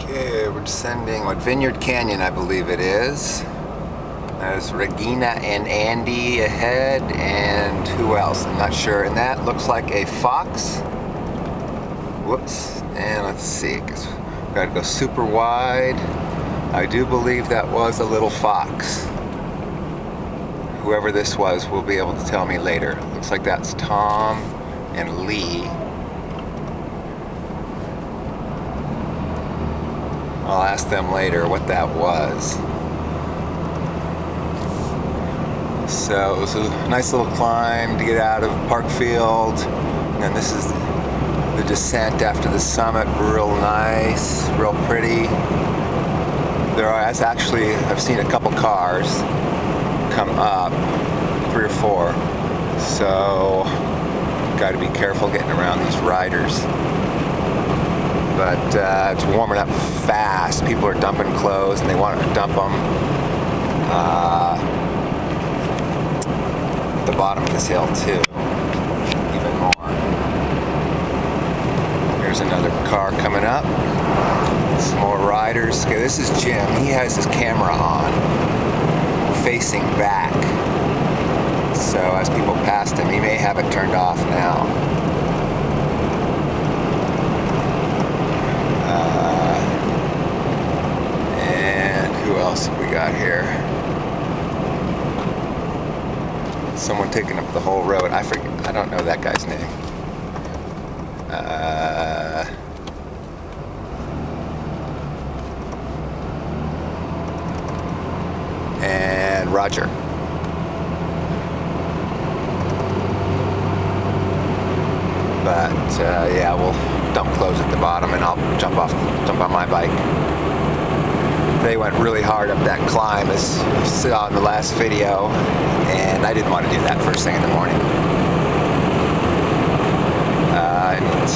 Okay, we're descending what, Vineyard Canyon, I believe it is. There's Regina and Andy ahead, and who else? I'm not sure. And that looks like a fox. Whoops. And let's see, we've got to go super wide. I do believe that was a little fox. Whoever this was will be able to tell me later. Looks like that's Tom and Lee. I'll ask them later what that was. So it was a nice little climb to get out of Parkfield, and then this is the descent after the summit. Real nice, real pretty. I've seen a couple cars come up, 3 or 4. So got to be careful getting around these riders. But it's warming up fast. People are dumping clothes and they want to dump them. At the bottom of this hill too, even more. Here's another car coming up. Some more riders. Okay, this is Jim. He has his camera on, facing back. So as people passed him, he may have it turned off now. And who else have we got here? Someone taking up the whole road. I don't know that guy's name. And Roger. But yeah, we'll dump clothes at the bottom and I'll jump on my bike. They went really hard up that climb, as you saw in the last video, and I didn't want to do that first thing in the morning. I need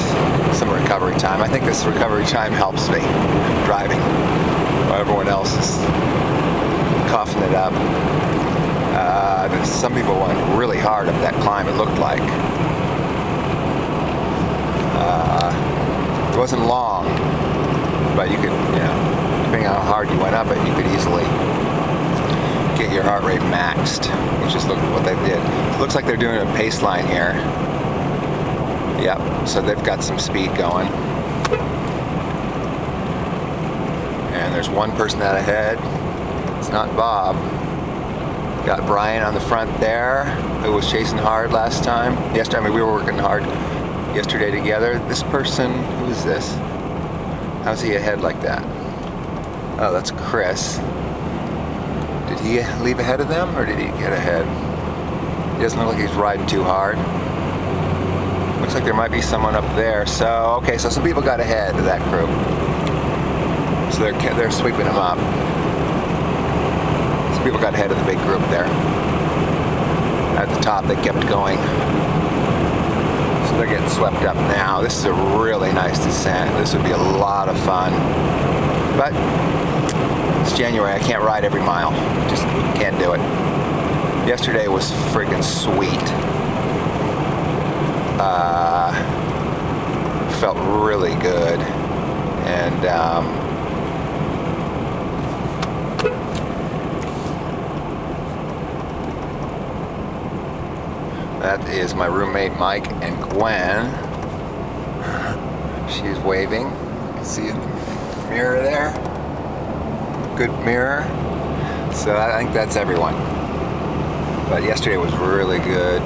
some recovery time. I think this recovery time helps me driving while everyone else is coughing it up. Some people went really hard up that climb, it looked like. It wasn't long, but you could, depending on how hard you went up it, you could easily get your heart rate maxed, which is what they did. It looks like they're doing a pace line here. Yep, so they've got some speed going. And there's one person out ahead. It's not Bob. Got Brian on the front there, who was chasing hard last time. Yesterday, we were working hard yesterday together. This person, who is this? How's he ahead like that? Oh, that's Chris. Did he leave ahead of them, or did he get ahead? He doesn't look like he's riding too hard. Looks like there might be someone up there. So, okay, so some people got ahead of that group. So they're sweeping them up. Some people got ahead of the big group there. At the top, they kept going. So they're getting swept up now. This is a really nice descent. This would be a lot of fun. But it's January, I can't ride every mile. Just can't do it. Yesterday was friggin' sweet. Felt really good. And that is my roommate Mike and Gwen. She's waving. You can see in the mirror there. Good mirror. So I think that's everyone. But yesterday was really good.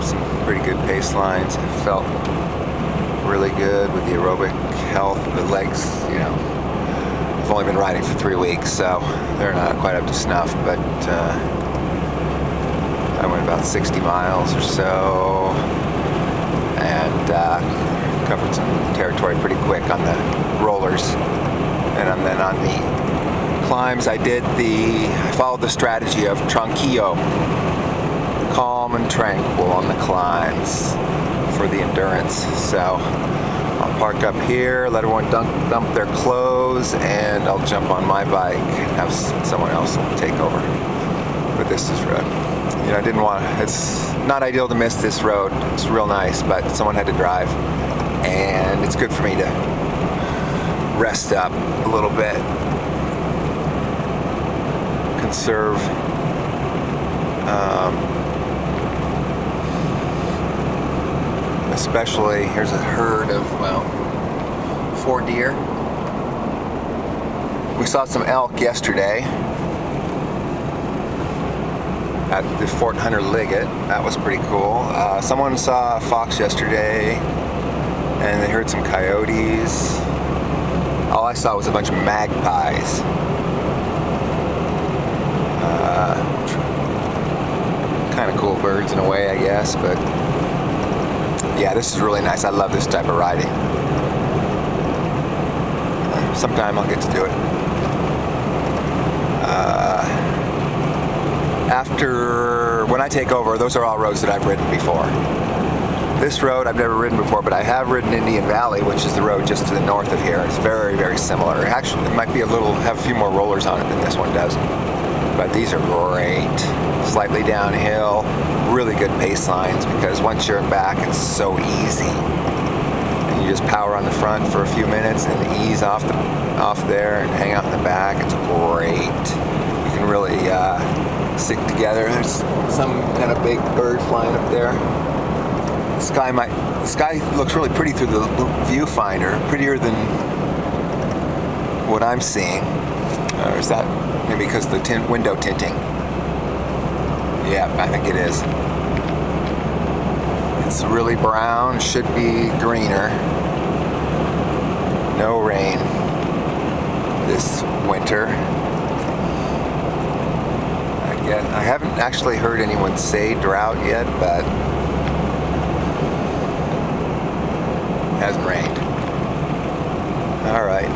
Some pretty good pace lines. I felt really good with the aerobic health. The legs, I've only been riding for 3 weeks, so they're not quite up to snuff, but I went about 60 miles or so and covered some territory pretty quick on the rollers. And then on the climbs, I followed the strategy of tranquillo, calm and tranquil on the climbs for the endurance. So I'll park up here, let everyone dump their clothes, and I'll jump on my bike and have someone else take over. But this is it's not ideal to miss this road. It's real nice, but someone had to drive, and it's good for me to rest up a little bit, conserve. Especially, here's a herd of, well, 4 deer. We saw some elk yesterday at the Fort Hunter Liggett. That was pretty cool. Someone saw a fox yesterday, and they heard some coyotes. All I saw was a bunch of magpies. Kind of cool birds in a way, I guess, but yeah, this is really nice. I love this type of riding. Sometime I'll get to do it. When I take over, those are all roads that I've ridden before. This road I've never ridden before, but I have ridden Indian Valley, which is the road just to the north of here. It's very, very similar. Actually, it might be have a few more rollers on it than this one does. But these are great. Slightly downhill, really good pace lines, because once you're back, it's so easy. And you just power on the front for a few minutes and ease off there and hang out in the back. It's great. You can really stick together. There's some kind of big bird flying up there. The sky looks really pretty through the viewfinder, prettier than what I'm seeing. Or is that maybe because of the window tinting? Yeah, I think it is. It's really brown, should be greener. No rain this winter. I haven't actually heard anyone say drought yet, but it hasn't rained. All right.